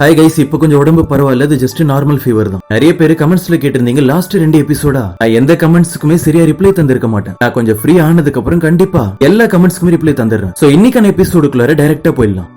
Hi guys, இப்போ கொஞ்சம் உடம்பு பரவாயில்ல, அது ஜஸ்ட் நார்மல் ஃபீவர் தான். நிறைய பேர் கமெண்ட்ஸ்ல கேட்டிருந்தீங்க லாஸ்ட் 2 எபிசோடா நான் எந்த கமெண்ட்ஸ்க்குமே சரியா ரிப்ளை தந்திருக்க மாட்டேன். நான் கொஞ்சம் ஃப்ரீ ஆனதுக்கு அப்புறம் கண்டிப்பா எல்லா கமெண்ட்ஸ்க்குமே ரிப்ளை தந்துடுறேன். சோ இன்னைக்கான எபிசோடுக்குள்ளார டைரக்டா போயிடலாம்.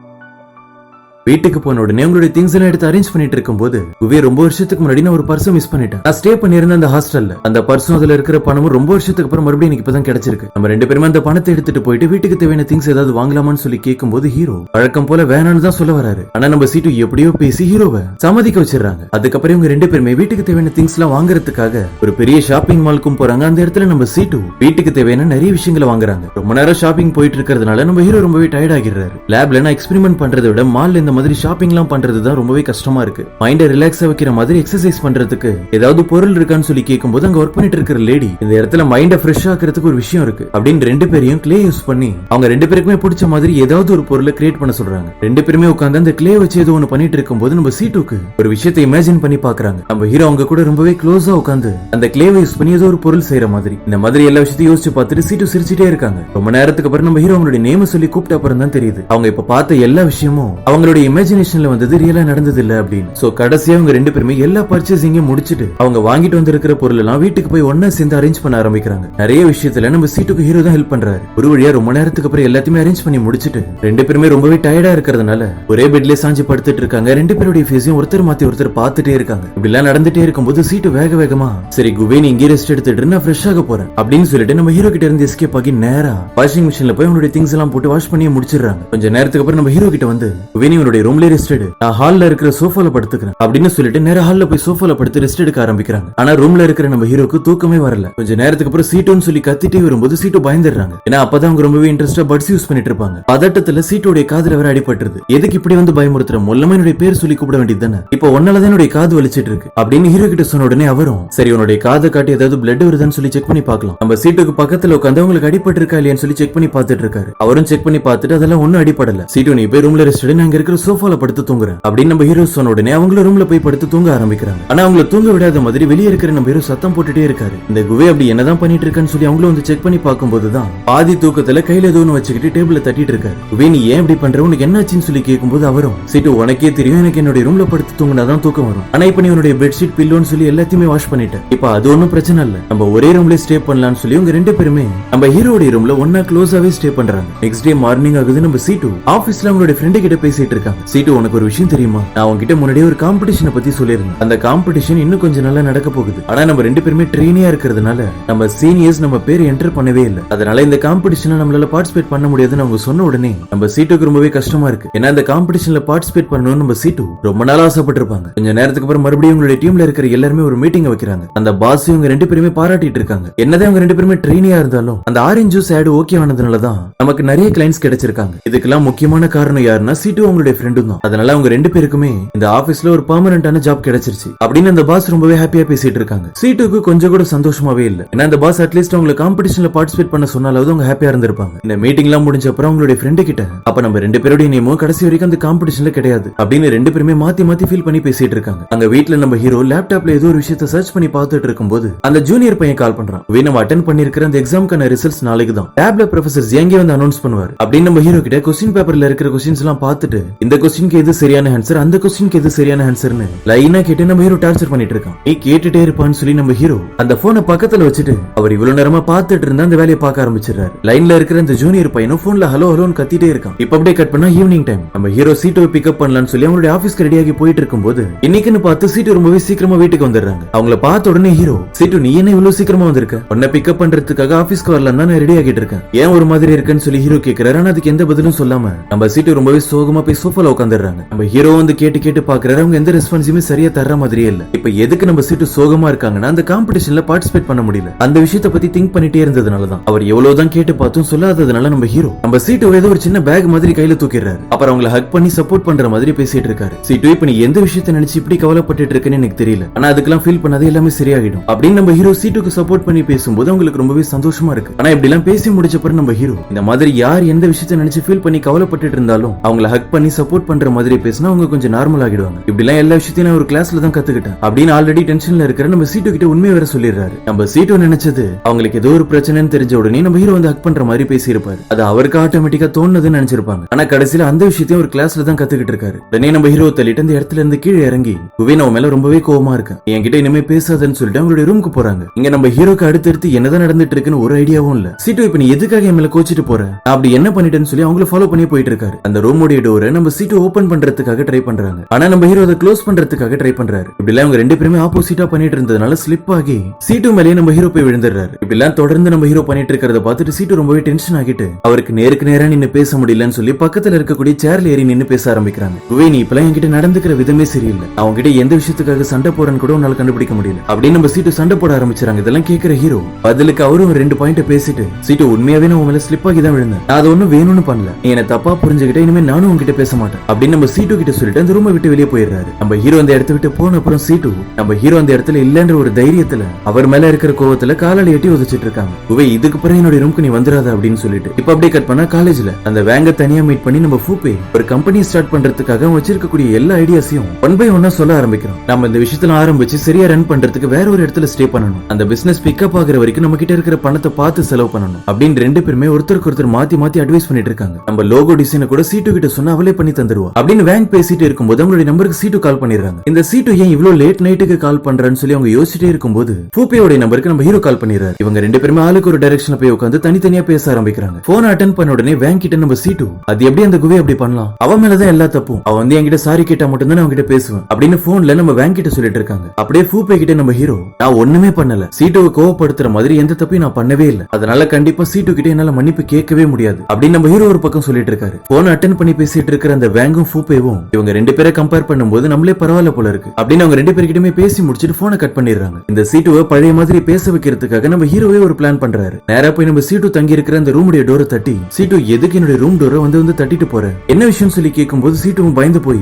வீட்டுக்கு போன உடனே உங்களுடைய திங்ஸ் எல்லாம் எடுத்து அரேஞ்ச் பண்ணிட்டு இருக்கும்போது குவே ரொம்ப வருஷத்துக்கு முன்னாடி நான் ஒரு பர்ஸை மிஸ் பண்ணிட்டேன். நான் ஸ்டே பண்ணிருந்த அந்த ஹாஸ்டல்ல அந்த பர்ஸும் அதுல இருக்கிற பணமும் ரொம்ப வருஷத்துக்கு அப்புறம் மறுபடியும் எனக்கு இப்பதான் கிடைச்சிருக்கு. நம்ம 2 பேருமே அந்த பணத்தை எடுத்துட்டு போயிட்டு வீட்டுக்கு தேவையான திங்ஸ் ஏதாவது வாங்கலாமான்னு சொல்லி கேட்கும்போது ஹீரோ வழக்கம் போல வேணான்னு தான் சொல்ல வராரு. ஆனா நம்ம சீட்டு எப்படியோ பேசி ஹீரோவை சம்மதிக்க வச்சிடறாங்க. அதுக்கப்புறம் இவங்க 2 பேருமே வீட்டுக்கு தேவையான திங்ஸ் எல்லாம் வாங்குறதுக்காக ஒரு பெரிய ஷாப்பிங் மாலுக்கும் போறாங்க. அந்த இடத்துல நம்ம சீட்டு வீட்டுக்கு தேவையான நிறைய விஷயங்களை வாங்குறாங்க. ரொம்ப நேரம் ஷாப்பிங் போயிட்டு இருக்கிறதுனால நம்ம ஹீரோ ரொம்பவே டயர்ட் ஆகிடுறாரு. லேப்ல நான் எக்ஸ்பெரிமெண்ட் பண்றதை விட மால்ல இந்த மாதிரி ஷாப்பிங் எல்லாம் பண்றதுதான் ரொம்பவே கஷ்டமா இருக்கு. மைண்ட ரிலாக்ஸா வைக்கிற மாதிரி எக்ஸசைஸ் பண்றதுக்கு ஏதாவது பொருள் இருக்கான்னு சொல்லி கேட்கும்போது அங்க ஒர்க் பண்ணிட்டு இருக்கிற லேடி இந்த இடத்துல மைண்ட ஃப்ரெஷ் ஆக்குறதுக்கு ஒரு விஷயம் இருக்கு அப்படின்னு 2 பேரையும் கிளே யூஸ் பண்ணி அவங்க 2 பேருக்குமே பிடிச்ச மாதிரி ஏதாவது ஒரு பொருளை கிரியேட் பண்ண சொல்றாங்க. 2 பேருமே உட்கார்ந்து அந்த கிளே வச்சு ஏதோ ஒன்னு பண்ணிட்டு இருக்கும்போது நம்ம சீட்டுக்கு ஒரு விஷயத்தை இமேஜின் பண்ணி பாக்குறாங்க. நம்ம ஹீரோ அவங்க கூட ரொம்பவே க்ளோஸா உட்கார்ந்து அந்த கிளேவை யூஸ் பண்ணி ஏதோ ஒரு பொருள் செய்யற மாதிரி இந்த மாதிரி எல்லா விஷயத்தையும் யோசிச்சு பார்த்துட்டு சீட்டு சிரிச்சிட்டே இருக்காங்க. ரொம்ப நேரத்துக்கு அப்புறம் நம்ம ஹீரோ அவங்களுடைய நேம சொல்லி கூப்பிட்ட அப்புறம் தான் தெரியுது அவங்க இப்ப பார்த்த எல்லா விஷயமும் அவங்களுடைய இமேஜினேஷன்ல வந்தது ரியலா நடந்தது இல்ல அப்படின்னு. சோ கடைசியா அவங்க 2 பேருமே எல்லா பர்ச்சேசிங்கையும் முடிச்சிட்டு அவங்க வாங்கிட்டு வந்திருக்கிற பொருள் எல்லாம் வீட்டுக்கு போய் ஒண்ணா சேர்ந்து அரேஞ்ச் பண்ண ஆரம்பிக்கிறாங்க. நிறைய விஷயத்துல நம்ம சீட்டுக்கு ஹீரோ தான் ஹெல்ப் பண்றாரு. ஒரு வழியா ரொம்ப நேரத்துக்கு அப்புறம் எல்லாத்தையுமே அரேஞ்ச் பண்ணி முடிச்சிட்டு 2 பேருமே ரொம்பவே டயர்டா இருக்கிறதுனால ஒரே பெட்ல சாஞ்சி படுத்துட்டு இருக்காங்க. 2 பேருடைய ஃபேஸையும் ஒருத்தர் மாத்தி ஒருத்தர் பார்த்துட்டே இருக்காங்க. இப்படி எல்லாம் நடந்துட்டே இருக்கும்போது சீட்டு வேக வேகமா சரி குவே நீ இங்கே ரெஸ்ட் எடுத்துட்டு நான் ஃப்ரெஷ் ஆக போறேன் அப்படின்னு சொல்லிட்டு நம்ம ஹீரோ கிட்ட இருந்து எஸ்கேப் ஆகி நேரா வாஷிங் மிஷின்ல போய் அவனுடைய திங்ஸ் எல்லாம் போட்டு வாஷ் பண்ணி முடிச்சிடுறாங்க. கொஞ்ச நேரத்துக்கு அப்புறம் நம்ம ஹீரோ கிட்ட வந்து குவே நீ உன்னுடைய ரூம்ல ரெஸ்ட் எடு, நான் ஹால்ல இருக்கிற சோஃபால படுத்துக்கிறேன் அப்படின்னு சொல்லிட்டு நேரா ஹால்ல போய் சோஃபால படுத்து ரெஸ்ட் எடுக்க ஆரம்பிக்கிறாங்க. ஆனா ரூம்ல இருக்கிற நம்ம ஹீரோக்கு தூக்கமே வரல. கொஞ்ச நேரத்துக்கு அப்புறம் சீட்டுன்னு சொல்லி கத்திட்டே வரும்போது சீட்டு பயந்துடுறாங்க. ஏன்னா அப்பதான் அவங்க ரொம்பவே இன்ட்ரெஸ்டா பட்ஸ் யூஸ் பண்ணிட்டு இருப்பாங்க. பதட்டத்துல சீட்டோட காதுல வேற அடிபட்டுருது. எதுக்கு இப்படி வந்து பயமுறுத்துற, மொல்லமா என்னுடைய பேர் சொல்லி கூப்பிட வேண்டியது தானே, இப்போ ஒன்னாலதான் என்னுடைய காது வலிச்சிட்டு இருக்கு அப்படின்னு ஹீரோ கிட்ட சொன்ன உடனே அவரும் சரி உன்னுடைய காதை காட்டி ஏதாவது பிளட் வருதான்னு சொல்லி செக் பண்ணி பார்க்கலாம். நம்ம சீட்டுக்கு பக்கத்துல உட்காந்து உங்களுக்கு அடிபட்டு இருக்கா இல்லையான்னு சொல்லி செக் பண்ணி பார்த்துட்டு இருக்காரு. அவரும் செக் பண்ணி பார்த்துட்டு அதெல்லாம் ஒன்னும் அடிப்படல. சீட்டு நீ போய் ரூம்ல ரெஸ்ட் எடு, நான் இங்க இருக்கிற சோஃபால படுத்து தூங்குறேன் அப்படின்னு நம்ம ஹீரோ சொன்ன உடனே அவங்கள ரூம்ல போய் படுத்து தூங்க ஆரம்பிக்கிறாங்க. ஆனா அவங்கள தூங்க விடாத மாதிரி வெளியே இருக்கிற நம்ம ஹீரோ சத்தம் போட்டுட்டே இருக்காரு. இந்த குவே அப்படி என்னதான் பண்ணிட்டு இருக்கான்னு சொல்லி அவங்களும் வந்து செக் பண்ணி பார்க்கும்போதுதான் பாதி தூக்கத்துல கையில ஏதோ ஒன்னு வச்சுக்கிட்டு டேபிள்ல தட்டிட்டு இருக்காரு. குவே நீ ஏன் இப்படி பண்ற, உனக்கு என்னாச்சுன்னு சொல்லி கேட்கும்போது அவரும் சீட்டு உனக்கே தெரியும் எனக்கு என்னுடைய ரூம்ல படுத்து தூங்கினாதான் தூக்கம் வரும். ஆனா இப்ப நீ உன்னுடைய பெட்ஷீட் பில்லோன்னு சொல்லி எல்லாத்தையுமே வாஷ் பண்ணிட்டேன், இப்ப அது ஒன்னும் பிரச்சனை இல்ல, நம்ம ஒரே ரூம்ல ஸ்டே பண்ணலாம்னு சொல்லி உங்க 2 பேருமே நம்ம ஹீரோட ரூம்ல ஒன்னா க்ளோஸாவே ஸ்டே பண்றாங்க. நெக்ஸ்ட் டே மார்னிங் ஆகுது. நம்ம சீட்டு ஆபீஸ்ல அவங்களுடைய ஃப்ரெண்டு கிட்ட பேசிட்டு இருக்காங்க. சீட்டு உனக்கு ஒரு விஷயம் தெரியுமா, நான் உங்ககிட்ட முன்னாடியே ஒரு காம்படிஷனை பத்தி சொல்லிருந்தேன். அந்த காம்படிஷன் இன்னும் கொஞ்சம் நல்லா நடக்க போகுது. ஆனா நம்ம 2 பேருமே ட்ரெயினியா இருக்கிறதுனால நம்ம சீனியர்ஸ் நம்ம பேர் என்டர் பண்ணவே இல்லை. அதனால இந்த காம்படிஷன்ல நம்மளால பார்ட்டிசிபேட் பண்ண முடியாதுன்னு அவங்க சொன்ன உடனே நம்ம சீட்டுக்கு ரொம்பவே கஷ்டமா இருக்கு. ஏன்னா இந்த காம்படிஷன்ல பார்ட்டிசிபேட் பண்ணணும்னு நம்ம சீட்டு ரொம்ப நாள் ஆசைப்பட்டிருப்பாங்க. கொஞ்ச நேரத்துக்கு அப்புறம் மறுபடியும் உங்களுடைய டீம்ல இருக்கிற எல்லாருமே ஒரு மீட்டிங் வைக்கிறாங்க. அந்த பாஸ் இவங்க 2 பேருமே பாராட்டிட்டு இருக்காங்க. என்னதான் இவங்க 2 பேருமே ட்ரெயினியா இருந்தாலும் அந்த ஆரஞ்சு ஜூஸ் ஆட் ஓகே ஆனதுனாலதான் நமக்கு நிறைய கிளைண்ட்ஸ் கிடைச்சிருக்காங்க. இதுக்கெல்லாம் முக்கியமான காரணம் யாருன்னா சீட்டு அவங்களுடைய ஃப்ரெண்டும் தான். அதனால அவங்க 2 பேருக்குமே இந்த ஆபீஸ்ல ஒரு பெர்மனன்ட்டான ஜாப் கிடைச்சிருச்சு அப்படின்னு அந்த பாஸ் ரொம்பவே ஹாப்பியா பேசிட்டு இருக்காங்க. சீட்டுக்கு கொஞ்சம் கூட சந்தோஷமாவே இல்ல. ஏன்னா அந்த பாஸ் அட்லீஸ்ட் அவங்க காம்படிஷன்ல பார்ட்டிசிபேட் பண்ண சொன்னாலாவது அவங்க ஹாப்பியா இருந்திருப்பாங்க. இந்த மீட்டிங் எல்லாம் முடிஞ்ச அப்புறம் அவங்களுடைய ஃப்ரெண்டு கிட்ட அப்ப நம்ம 2 பேருடைய நேமும் கடைசி வரைக்கும் அந்த காம்படிஷன்ல கிடையாது அப்படின்னு 2 பேருமே மாத்தி மாத்தி ஃபீல் பண்ணி பேசிட்டு இருக்காங்க. அங்க வீட்ல நம்ம ஹீரோ லேப்டாப்ல ஏதோ ஒரு விஷயத்தை சர்ச் பண்ணி பார்த்துட்டு இருக்கும்போது அந்த ஜூனியர் பையன் கால் பண்றான். நம்ம அட்டெண்ட் பண்ணிருக்கிற அந்த எக்ஸாம்க்கான ரிசல்ட்ஸ் நாளைக்கு தான், லேப்ல ப்ரொஃபசர் ஜியாங்கே வந்து அனௌன்ஸ் பண்ணுவார் அப்படின்னு நம்ம ஹீரோ கிட்ட கொஸ்டின் பேப்பர்ல இருக்கிற கொஸ்டின்ஸ் எல்லாம் பார்த்துட்டு இந்த கொஸ்டினுக்கு எது சரியான ஆன்சர், அந்த கொஸ்டினுக்கு எது சரியான ஆன்சர்னு லைனா கேட்டு நம்ம ஹீரோ டார்ச்சர் பண்ணிட்டு இருக்கான். நீ கேட்டுட்டே இருப்பான்னு சொல்லி நம்ம ஹீரோ அந்த போனை பக்கத்துல வச்சுட்டு அவர் இவ்வளவு நேரமா பார்த்துட்டு இருந்தா அந்த வேலையை பார்க்க ஆரம்பிச்சிடறாரு. லைன்ல இருக்கிற இந்த ஜூனியர் பையனும் போன்ல ஹலோ ஹலோன்னு கத்திட்டே இருக்கான். இப்ப அப்படியே கட் பண்ணா ஈவினிங் டைம். நம்ம ஹீரோ சீட்டை பிக்கப் பண்ணலாம்னு சொல்லி அவங்களுடைய ஆபீஸ்க்கு ரெடியாகி போயிட்டு இருக்கும்போது இன்னைக்குன்னு பார்த்து சீட்டு ரொம்பவே சீக்கிரமா வீட்டுக்கு வந்துடுறாங்க. அவங்கள பார்த்த உடனே ஹீரோ சீட்டு நீ என்ன இவ்வளவு சீக்கிரமா வந்திருக்க, உன்னை பிக்கப் பண்றதுக்காக ஆபீஸ்க்கு வரலாம் தான் நான் ரெடி ஆகிட்டு இருக்கேன், ஏன் ஒரு மாதிரி இருக்குன்னு சொல்லி ஹீரோ கேட்கிறாரு. ஆனா அதுக்கு எந்த பதிலும் சொல்லாம நம்ம சீட்டு ரொம்பவே சோகமா போய் சோஃபால உட்காந்துடுறாங்க. நம்ம ஹீரோ வந்து கேட்டு கேட்டு பாக்குறாரு. அவங்க எந்த ரெஸ்பான்ஸுமே சரியா தர்ற மாதிரியே இல்ல. இப்ப எதுக்கு நம்ம சீட்டு சோகமா இருக்காங்கன்னா அந்த காம்படிஷன்ல பார்ட்டிசிபேட் பண்ண முடியல. அந்த விஷயத்தை பத்தி திங்க் பண்ணிட்டே இருந்ததுனாலதான் அவர் எவ்வளவுதான் கேட்டு பார்த்தும் சொல்லாததுனால நம்ம ஹீரோ நம்ம சீட்டு ஏதோ ஒரு சின்ன பேக் மாதிரி கையில தூக்கிடுறாரு. அப்புறம் அவங்களை ஹக் பண்ணி சப்போர்ட் பண்ற மாதிரி பேசிட்டு இருக்காரு. சீட்டு இப்ப நீ எந்த விஷயத்தை நினைச்சு இப்படி கவலைப்பட்டு இருக்குன்னு எனக்கு தெரியல, ஆனா அதுக்கெல்லாம் ஃபீல் பண்ணாதே எல்லாமே சரியாகிடும் அப்படின்னு நம்ம ஹீரோ சீட்டுக்கு சப்போர்ட் பண்ணி பேசும்போது அவங்களுக்கு ரொம்பவே சந்தோஷமா இருக்கு. ஆனா இப்படி எல்லாம் பேசி முடிச்ச பிறகு நம்ம ஹீரோ இந்த மாதிரி யார் எந்த விஷயத்தை நினைச்சு ஃபீல் பண்ணி கவலைப்பட்டு இருந்தாலும் அவங்களை ஹக் பண்ணி சப்போர்ட் பண்ற மாதிரி பேசினா அவங்க கொஞ்சம் நார்மல் ஆகிடுவாங்க. இப்படி எல்லாம் எல்லா விஷயத்தையும் நான் ஒரு கிளாஸ்ல தான் கத்துக்கிட்டேன் அப்படின்னு ஆல்ரெடி டென்ஷன்ல இருக்கிற நம்ம சீட்டு கிட்ட உண்மையை வேற சொல்லிடுறாரு. நம்ம சீட்டு நினைச்சது அவங்களுக்கு ஏதோ ஒரு பிரச்சனைன்னு தெரிஞ்ச உடனே நம்ம ஹீரோ வந்து ஹக் பண்ற மாதிரி பேசி இருப்பாரு. அது அவருக்கு ஆட்டோமேட்டிக்கா தோணுதுன்னு நினைச்சிருப்பாங்க. ஆனா கடைசியில அந்த விஷயத்தையும் ஒரு கிளாஸ்ல தான் கத்துக்கிட்டு இருக்காரு. உடனே நம்ம ஹீரோ தள்ளிட்டு அந்த இடத்துல இருந்து கீழே இறங்கி குவேன் அவன் மேல ரொம்பவே கோவமா இருக்கு, என்கிட்ட இனிமே பேசாதன்னு சொல்லிட்டு அவங்களுடைய ரூமுக்கு போறாங்க. இங்க நம்ம ஹீரோக்கு அடுத்தடுத்து என்னதான் நடந்துட்டு இருக்குன்னு ஒரு ஐடியாவும் இல்ல. சீட்டு இப்ப நீ எதுக்காக என் மேல கோச்சிட்டு போற, நான் அப்படி என்ன பண்ணிட்டேன்னு சொல்லி அவங்கள ஃபாலோ பண்ணி போயிட்டு இருக்காரு. அந்த ரூமோட டோரை நம்ம சீட்டு ஓபன் பண்றதுக்காக ட்ரை பண்றாங்க. ஆனா நம்ம ஹீரோ அதை க்ளோஸ் பண்றதுக்காக ட்ரை பண்றாரு. இப்படி எல்லாம் அவங்க ரெண்டு பேருமே ஆப்போசிட்டா பண்ணிட்டு இருந்ததுனால ஸ்லிப் ஆகி சீட்டு மேலேயே நம்ம ஹீரோ போய் விழுந்துடுறாரு. இப்படி எல்லாம் தொடர்ந்து நம்ம ஹீரோ பண்ணிட்டு இருக்கிறத பார்த்துட்டு சீட்டு ரொம்பவே டென்ஷன் ஆகிட்டு அவருக்கு நேருக்கு நேரா நின்னு பேச முடியலன்னு சொல்லி பக்கத்துல இருக்கக்கூடிய சேர்ல ஏறி நின்னு பேச ஆரம்பிக்கிறாங்க. குவேன் இப்பெல்லாம் என்கிட்ட நடந்துக்கிற விதமே சரியில்லை, அவங்க கிட்ட எந்த விஷயத்துக்காக சண்டை போறன்னு கூட உன்னால கண்டுபிடிக்க முடியல அப்படின்னு நம்ம சீட்டு சண்டை போட ஆரம்பிச்சாங்க. இதெல்லாம் கேட்கிற ஹீரோ பதிலுக்கு அவரும் 2 பாயிண்ட் பேசிட்டு சீட்டு உண்மையாவே நான் உன் மேல ஸ்லிப் ஆகி தான் விழுந்தேன், நான் அது ஒண்ணும் வேணும்னு பண்ணல, நீ என்ன தப்பா புரிஞ்சுக்கிட்ட, இனிமே நானும் உங்ககிட்ட பேச மாட்டேன் அப்படின்னு நம்ம சீட்டு கிட்ட சொல்லிட்டு அந்த ரூமை விட்டு வெளியே போயிடுறாரு. நம்ம ஹீரோ அந்த இடத்த விட்டு போன அப்புறம் சீட்டு நம்ம ஹீரோ அந்த இடத்துல இல்லன்ற ஒரு தைரியத்துல அவர் மேல இருக்கிற கோவத்துல காலால எட்டி உதச்சிட்டு இருக்காங்க. குவே இதுக்கு பிறகு என்னோட ரூமுக்கு நீ வந்துடாத அப்படின்னு சொல்லிட்டு இப்ப அப்படியே கட் பண்ணா காலேஜ்ல அந்த வேங்க தனியா மீட் பண்ணி நம்ம ஃபூபே ஒரு கம்பெனி ஸ்டார்ட் பண்றதுக்காக வச்சிருக்கக்கூடிய எல்லா ஐடியாஸையும் ஒன் பை ஒன்னா சொல்ல ஆரம்பிக்கிறோம். நம்ம இந்த விஷயத்துல ஆரம்பிச்சு சரியா ரன் பண்றதுக்கு வேற ஒரு இடத்துல ஸ்டே பண்ணணும், அந்த பிசினஸ் பிக்கப் ஆகுற வரைக்கும் நம்ம கிட்ட இருக்கிற பணத்தை பார்த்து செலவு பண்ணணும் அப்படின்னு ரெண்டு பேருமே ஒருத்தருக்கு ஒருத்தர் மாத்தி மாத்தி அட்வைஸ் பண்ணிட்டு இருக்காங்க. நம்ம லோகோ டிசைனை கூட சீட்டு கிட்ட சொன்னா அவளே பண்ணி தந்துருவா அப்படின்னு வேங் பேசிட்டு இருக்கும்போது அவங்களுடைய நம்பருக்கு சீட்டு கால் பண்ணிடுறாங்க. இந்த சீட்டு ஏன் இவ்வளவு லேட் நைட்டுக்கு கால் பண்றான்னு சொல்லி அவங்க யோசிச்சுட்டே இருக்கும்போது ஃபூபேயோட நம்பருக்கு நம்ம ஹீரோ கால் பண்ணிடுறாரு. இவங்க ரெண்டு பேருமே ஆளுக்கு ஒரு டைரக்ஷன்ல போய் உட்காந்து தனித்தனியா பேச ஆரம்பிக்கிறாங்க. போன் அட்டென்ட் பண்ண உடனே வேங் கிட்ட நம்ம சீட்டு அது எப்படி அந்த குவே அப்படி பண்ணலாம், அவன் மேலதான் எல்லா தப்பும், அவன் வந்து என்கிட்ட சாரி கேட்டா மட்டும் தான் அவங்க கிட்ட பேசுவேன் அப்படின்னு போன்ல நம்ம வேங் கிட்ட சொல்லிட்டு இருக்காங்க. அப்படியே ஃபூபே கிட்ட நம்ம ஹீரோ நான் ஒண்ணுமே பண்ணல, சீட்டுவை கோவப்படுத்துற மாதிரி எந்த தப்பையும் நான் பண்ணவே இல்லை, அதனால கண்டிப்பா சீட்டு கிட்ட என்னால மன்னிப்பு கேட்கவே முடியாது அப்படின்னு நம்ம ஹீரோ ஒரு பக்கம் சொல்லிட்டு இருக்காரு. போன் அட்டென்ட் பண்ணி பேசிட்டு இருக்கிற அந்த வேங்கும் ஃபூபேவும் இவங்க ரெண்டு பேரை கம்பேர் பண்ணும்போது நம்மளே பரவாயில்ல போல இருக்கு அப்படின்னு அவங்க ரெண்டு பேர்கிட்டயுமே பேசி முடிச்சிட்டு போனை கட் பண்ணிடுறாங்க. இந்த சீட்டுவை பழைய மாதிரி பேச வைக்கிறதுக்காக நம்ம ஹீரோவே ஒரு பிளான் பண்றாரு. நேரா போய் நம்ம சீட்டு தங்கி இருக்கிற அந்த ரூமுடைய டோரை தட்டி சீட்டு எதுக்கு என்னுடைய ரூம் டோரை வந்து தட்டிட்டு போற, என்ன விஷயம் சொல்லி கேட்கும்போது சீட்டுவும் பயந்து போய்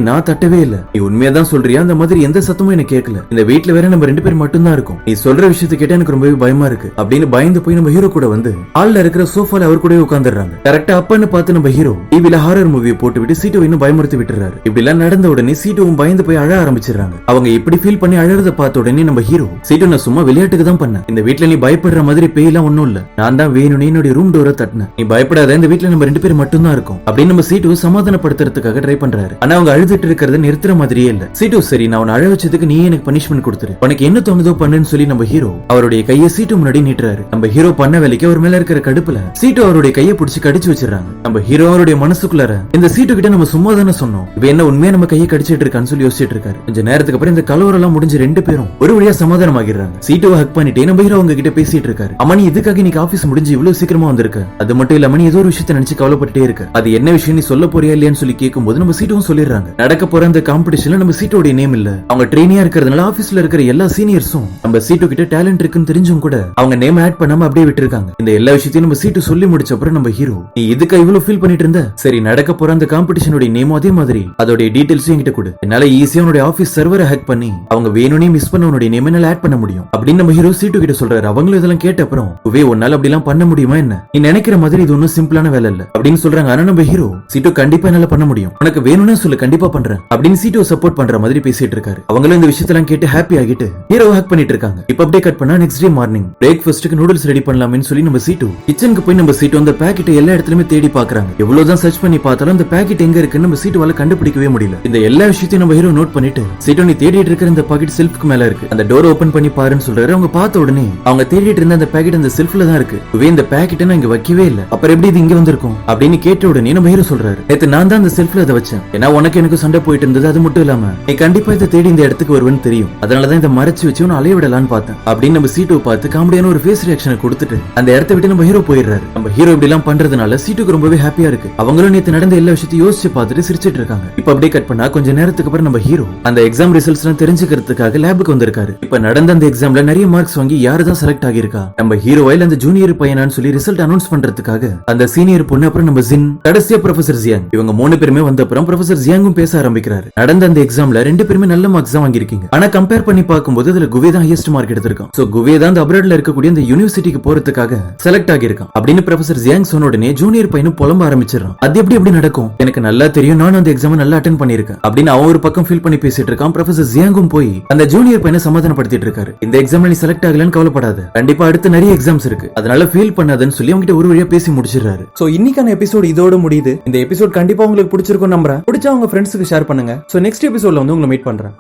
நான் தட்டவே இல்ல, நீ உண்மையாதான் சொல்றியா, அந்த மாதிரி எந்த சத்தமும் எனக்கு கேட்கல, இந்த வீட்டுல வேற நம்ம ரெண்டு பேர் மட்டும் தான் இருக்கும், நீ சொல்ற விஷயத்தை கேட்டா எனக்கு ரொம்பவே பயமா இருக்கு அப்படின்னு பயந்து போய் நம்ம ஹீரோ கூட வந்து ஹால்ல இருக்கிற சோஃபால அவர் கூட உட்கார்ந்துறாங்க. கரெக்டா அப்பன்னு பார்த்து நம்ம ஹீரோ டிவில ஹாரர் மூவியை போட்டு விட்டு சீட்டை இன்னும் பயமுறுத்தி விட்டுறாரு. இப்படி எல்லாம் நடந்த உடனே சீட்டுவும் பயந்து போய் அழ ஆரம்பிச்சிடறாங்க. அவங்க இப்படி ஃபீல் பண்ணி அழறத பார்த்த உடனே நம்ம ஹீரோ சீட்டு நான் சும்மா விளையாட்டுக்கு தான் பண்ணேன், இந்த வீட்டுல நீ பயப்படுற மாதிரி பேயெல்லாம் ஒண்ணும் இல்ல, நான் தான் வேணும்னு என்னுடைய ரூம் டோரை தட்டினேன், நீ பயப்படாத, இந்த வீட்டுல நம்ம ரெண்டு பேர் மட்டும் தான் இருக்கும் அப்படின்னு நம்ம சீட்டு சமாதானப்படுத்துறதுக்காக ட்ரை பண்றாரு. ஆனா அவங்க அழுதுட்டு இருக்கிறத நிறுத்துற மாதிரியே இல்ல. சீட்டு சரி நான் அழ வச்சதுக்கு நீ எனக்கு பனிஷ்மெண்ட் கொடுத்துரு, உனக்கு என்ன தோணுதோ பண்ணுன்னு சொல்லி நம்ம ஹீரோ அவருடைய கையை சீட்டு முன்னாடி நீட்டுறாரு. நம்ம ஹீரோ பண்ண வேலைக்கு அவர் மேல இருக்கிற கடுப்புல சீட்டு அவருடைய கையை பிடிச்சு கடிச்சு வச்சிடறாங்க. நம்ம ஹீரோ அவருடைய மனசுக்குள்ளார இந்த சீட்டு கிட்ட நம்ம சும்மா தானே சொன்னோம், இப்ப என்ன உண்மையா நம்ம கையை கடிச்சிட்டு இருக்கான்னு சொல்லி யோசிச்சுட்டு இருக்காரு. கொஞ்ச நேரத்துக்கு அப்புறம் இந்த கலவரம் எல்லாம் முடிஞ்சு ரெண்டு பேரும் ஒரு வழியா சமாதானம் ஆகிடுறாங்க. சீட்டுவை ஹக் பண்ணிட்டு நம்ம ஹீரோ அவங்க கிட்ட பேசிட்டு இருக்காரு. அம்மா நீ இதுக்காக இன்னைக்கு ஆபீஸ் முடிஞ்சு இவ்வளவு சீக்கிரமா வந்திருக்க, அது மட்டும் இல்லாம நீ ஏதோ ஒரு விஷயத்தை நினைச்சு கவலைப்பட்டே இருக்க, அது என்ன விஷயம் நீ சொல்ல போறியா இல்லையான்னு சொல்லி கேட்கும்போது நம்ம சீட்டும் சொல்லிடுறாங்க. நடக்க போற அந்த காம்படிஷன்ல நம்ம சீட்டோட நேம் இல்ல, அவங்க ட்ரெயினியா இருக்கிறதுனால ஆபீஸ்ல இருக்கிற எல்லா சீனியர்ஸும் நம்ம சீட்டு கிட்ட டேலண்ட் இருக்குன்னு தெரிஞ்சும் கூட அவங்க நேம் ஆட் பண்ணாம அப்படியே விட்டுருக்காங்க. இந்த எல்லா விஷயத்தையும் நம்ம சீட்டு சொல்லி முடிச்ச அப்புறம் நம்ம ஹீரோ நீ இதுக்கு இவ்வளவு ஃபீல் பண்ணிட்டு இருந்த, சரி நடக்க போற அந்த காம்படிஷனோட நேமும் அதே மாதிரி அதோட டீடைல்ஸும் என்கிட்ட கொடு, என்னால ஈஸியா உன்னோட ஆபீஸ் சர்வரை ஹேக் பண்ணி அவங்க வேணும்னே மிஸ் பண்ண உன்னோட நேம் என்னால ஆட் பண்ண முடியும் அப்படின்னு நம்ம ஹீரோ சீட்டு கிட்ட சொல்றாரு. அவங்களும் இதெல்லாம் கேட்ட அப்புறம் உன்னால அப்படி எல்லாம் பண்ண முடியுமா என்ன, நீ நினைக்கிற மாதிரி இது ஒன்னும் சிம்பிளான வேலை இல்ல அப்படின்னு சொல்றாங்க. ஆனா நம்ம ஹீரோ சீட்டு கண்டிப்பா என்னால பண்ண முடியும், உனக்கு வேணும்னு சொல்லு கண்டிப்பா பண்றேன் அப்படின்னு சீட்டோ சப்போர்ட் பண்ற மாதிரி பேசிட்டு இருக்காரு. அவங்களும் இந்த விஷயத்தெல்லாம் கேட்டு ஹாப்பி ஆகிட்டு ஹீரோ ஹேக் பண்ணிட்டு இருக்காங்க. இப்ப அப்படியே கட் பண்ணா நெக்ஸ்ட் டே மார்னிங் பிரேக்ஃபாஸ்ட்க்கு நூடுல்ஸ் ரெடி பண்ணலாம்னு சொல்லி நம்ம சீட்டு கிச்சனுக்கு போய் நம்ம சீட்டு அந்த பாக்கெட் எல்லா இடத்துலயுமே தேடி பாக்குறாங்க. எவ்வளவுதான் சர்ச் பண்ணி பார்த்தாலும் அந்த பாக்கெட் எங்க இருக்குன்னு நம்ம சீட்டுவால கண்டுபிடிக்கவே முடியல. இந்த எல்லா விஷயத்தையும் நம்ம ஹீரோ நோட் பண்ணிட்டு சீட்டோ நீ தேடிட்டு இருக்கிற இந்த பாக்கெட் செல்ஃப்க்கு மேல இருக்கு, அந்த டோர் ஓபன் பண்ணி பாருன்னு சொல்றாரு. அவங்க பார்த்த உடனே அவங்க தேடிட்டு இருந்த அந்த பாக்கெட் அந்த செல்ஃப்ல தான் இருக்கு. இந்த பாக்கெட் நான் இங்க வைக்கவே இல்ல, அப்புறம் எப்படி இது இங்க வந்திருக்கும் அப்படின்னு கேட்ட உடனே நம்ம ஹீரோ சொல்றாரு நேத்து நான் தான் அந்த செல்ஃப்ல அதை வச்சேன், ஏன்னா உனக்கு எனக்கு சண்டை போயிட்டு இருந்தது, அது மட்டும் இல்லாம நீ கண்டிப்பா இதை தேடி இந்த இடத்துக்கு வருவேன்னு தெரியும், அதனாலதான் இதை மறைச்சு வச்சு உன்னை அலைய விடலான்னு பார்த்தேன் அப்படின்னு நம்ம சீட்டோ பார்த்து காமெடியான ஒரு ஃபேஸ் ரியாக்ஷனை கொடுத்துட்டு அந்த இடத்த விட்டு நம்ம ஹீரோ போயிடுறாரு. நம்ம ஹீரோ இப்படி எல்லாம் பண்றதுனால சீட்டுக்கு ரொம்பவே ஹாப்பியா இருக்கு. அவங்களும் நேத்து நடந்த எல்லா விஷயத்தையும் யோசிச்சு பார்த்துட்டு சிரிச்சிட்டு இருக்காங்க. இப்ப அப்படியே கட் பண்ணா கொஞ்ச நேரத்துக்கு அப்புறம் நம்ம ஹீரோ அந்த எக்ஸாம் ரிசல்ட்ஸ் எல்லாம் தெரிஞ்சுக்கிறதுக்காக லேபுக்கு வந்திருக்காரு. இப்ப நடந்த அந்த எக்ஸாம்ல நிறைய மார்க்ஸ் வாங்கி யாரு தான் செலக்ட் ஆகியிருக்கா, நம்ம ஹீரோவாயில் அந்த ஜூனியர் பையனான்னு சொல்லி ரிசல்ட் அனௌன்ஸ் பண்றதுக்காக அந்த சீனியர் பொண்ணு அப்புறம் நம்ம ஜின் கடைசியா ப்ரொஃபசர் ஜியாங் இவங்க மூணு பேருமே வந்த அப்புறம் ப்ரொஃபசர் ஜியாங்கும் பேச ஆரம்பிக்கிறாரு. நடந்த அந்த எக்ஸாம்ல ரெண்டு பேருமே நல்ல மார்க்ஸ் தான் வாங்கிருக்கீங்க, ஆனா கம்பேர் பண்ணி பார்க்கும்போது அதுல குவே தான் ஹையஸ்ட் மார்க் எடுத்திருக்கான். சோ குவே தான் அந்த அப்ராட்ல இருக்கக்கூடிய அந்த யூனிவர்சிட்டிக்கு போறதுக்காக செலக்ட் ஆகியிருக்கான் அப்படின்னு ப்ரொஃபசர் ஜியாங் சொன்ன உடனே ஜூனியர் பையனும் புலம்ப ஆரம்பிச்சிடறான். அது எப்படி நடக்கும், எனக்கு நல்லா தெரியும், நானும் அந்த எக்ஸாம் நல்லா அட்டென்ட் பண்ணிருக்கேன் அப்படின்னு அவன் ஒரு பக்கம் ஃபீல் பண்ணி பேசிட்டு இருக்கான். ப்ரொஃபசர் ஜியாங்கும் போய் அந்த ஜூனியர் பையனை சமாதானப்படுத்திட்டு இருக்காரு. இந்த எக்ஸாம்ல நீ செலக்ட் ஆகலன்னு கவலைப்படாத, கண்டிப்பா அடுத்து நிறைய எக்ஸாம்ஸ் இருக்கு, அதனால ஃபீல் பண்ணாதன்னு சொல்லி அவங்ககிட்ட ஒரு வழியா பேசி முடிச்சிடுறாரு. சோ இன்னைக்கான எபிசோட் இதோட முடியுது. இந்த எபிசோட் கண்டிப்பா உங்களுக்கு பிடிச்சிருக்கும் நம்புறேன். பிடிச்சா உங்க ஃப்ரெண்ட்ஸுக்கு ஷேர் பண்ணுங்க. சோ நெக்ஸ்ட் எபிசோட்ல வந்து உங்களை மீட் பண்றேன்.